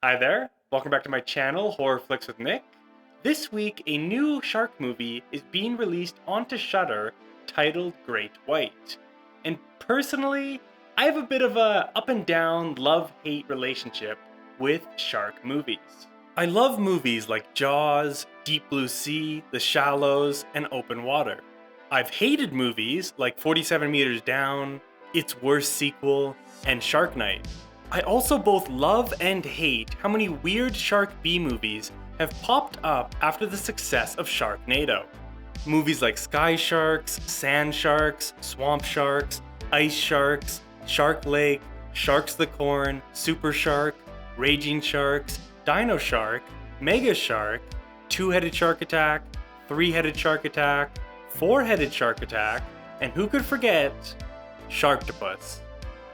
Hi there, welcome back to my channel, Horror Flicks with Nick. This week, a new shark movie is being released onto Shudder titled Great White. And personally, I have a bit of a up and down love-hate relationship with shark movies. I love movies like Jaws, Deep Blue Sea, The Shallows, and Open Water. I've hated movies like 47 Meters Down, its worst sequel, and Shark Night. I also both love and hate how many weird shark B-movies have popped up after the success of Sharknado. Movies like Sky Sharks, Sand Sharks, Swamp Sharks, Ice Sharks, Shark Lake, Sharks the Corn, Super Shark, Raging Sharks, Dino Shark, Mega Shark, Two-Headed Shark Attack, Three-Headed Shark Attack, Four-Headed Shark Attack, and who could forget Sharktopus.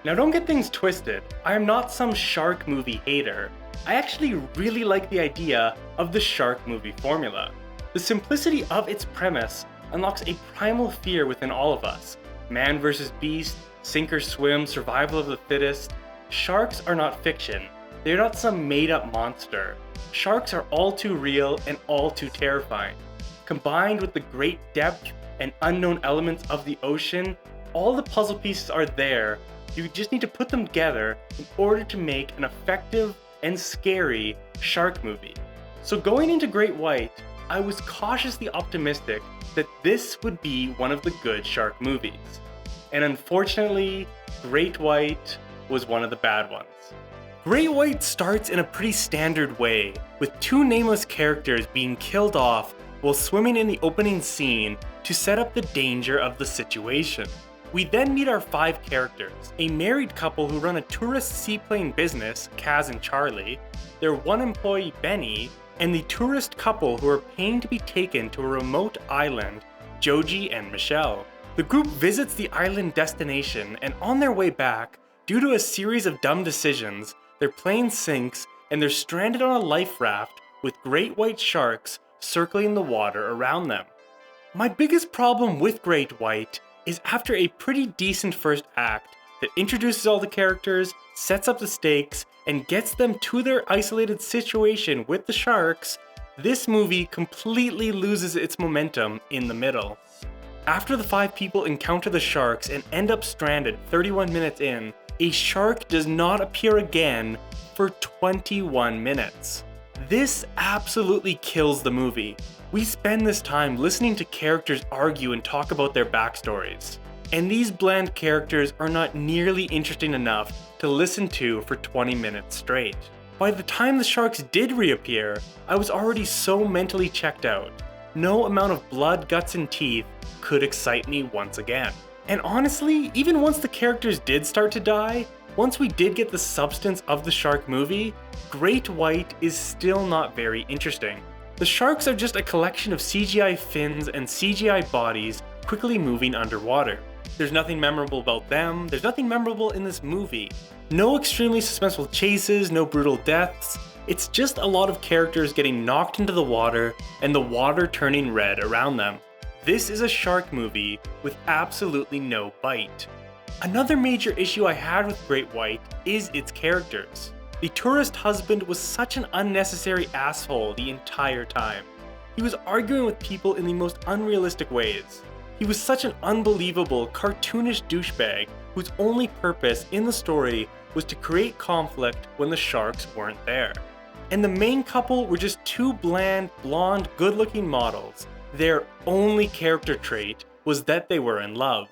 Now don't get things twisted, I am not some shark movie hater. I actually really like the idea of the shark movie formula. The simplicity of its premise unlocks a primal fear within all of us. Man versus beast, sink or swim, survival of the fittest. Sharks are not fiction. They are not some made-up monster. Sharks are all too real and all too terrifying. Combined with the great depth and unknown elements of the ocean, all the puzzle pieces are there. You just need to put them together in order to make an effective and scary shark movie. So going into Great White, I was cautiously optimistic that this would be one of the good shark movies. And unfortunately, Great White was one of the bad ones. Great White starts in a pretty standard way, with two nameless characters being killed off while swimming in the opening scene to set up the danger of the situation. We then meet our five characters, a married couple who run a tourist seaplane business, Kaz and Charlie, their one employee Benny, and the tourist couple who are paying to be taken to a remote island, Joji and Michelle. The group visits the island destination, and on their way back, due to a series of dumb decisions, their plane sinks and they're stranded on a life raft with great white sharks circling the water around them. My biggest problem with Great White is after a pretty decent first act that introduces all the characters, sets up the stakes, and gets them to their isolated situation with the sharks, this movie completely loses its momentum in the middle. After the five people encounter the sharks and end up stranded 31 minutes in, a shark does not appear again for 21 minutes. This absolutely kills the movie. We spend this time listening to characters argue and talk about their backstories. And these bland characters are not nearly interesting enough to listen to for 20 minutes straight. By the time the sharks did reappear, I was already so mentally checked out. No amount of blood, guts, and teeth could excite me once again. And honestly, even once the characters did start to die, once we did get the substance of the shark movie, Great White is still not very interesting. The sharks are just a collection of CGI fins and CGI bodies quickly moving underwater. There's nothing memorable about them, there's nothing memorable in this movie. No extremely suspenseful chases, no brutal deaths. It's just a lot of characters getting knocked into the water and the water turning red around them. This is a shark movie with absolutely no bite. Another major issue I had with Great White is its characters. The tourist husband was such an unnecessary asshole the entire time. He was arguing with people in the most unrealistic ways. He was such an unbelievable, cartoonish douchebag whose only purpose in the story was to create conflict when the sharks weren't there. And the main couple were just two bland, blonde, good-looking models. Their only character trait was that they were in love.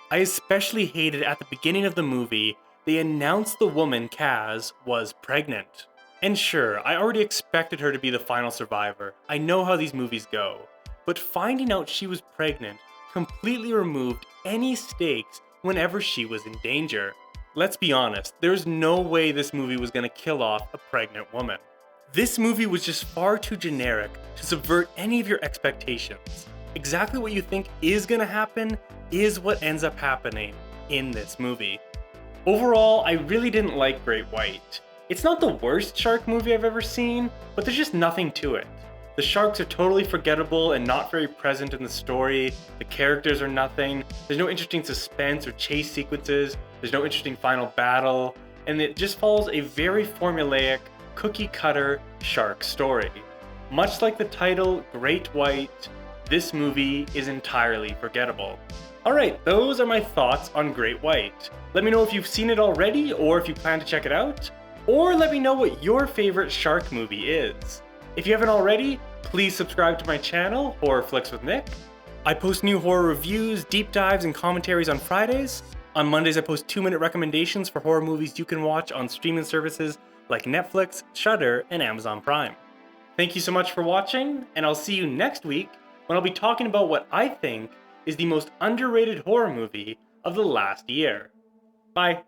I especially hated at the beginning of the movie they announced the woman, Kaz, was pregnant. And sure, I already expected her to be the final survivor. I know how these movies go. But finding out she was pregnant completely removed any stakes whenever she was in danger. Let's be honest, there's no way this movie was gonna kill off a pregnant woman. This movie was just far too generic to subvert any of your expectations. Exactly what you think is gonna happen is what ends up happening in this movie. Overall, I really didn't like Great White. It's not the worst shark movie I've ever seen, but there's just nothing to it. The sharks are totally forgettable and not very present in the story. The characters are nothing. There's no interesting suspense or chase sequences. There's no interesting final battle. And it just follows a very formulaic, cookie-cutter shark story. Much like the title, Great White, this movie is entirely forgettable. Alright, those are my thoughts on Great White. Let me know if you've seen it already or if you plan to check it out, or let me know what your favorite shark movie is. If you haven't already, please subscribe to my channel, Horror Flicks with Nick. I post new horror reviews, deep dives, and commentaries on Fridays. On Mondays, I post 2-minute recommendations for horror movies you can watch on streaming services like Netflix, Shudder, and Amazon Prime. Thank you so much for watching, and I'll see you next week when I'll be talking about what I think is the most underrated horror movie of the last year. Bye.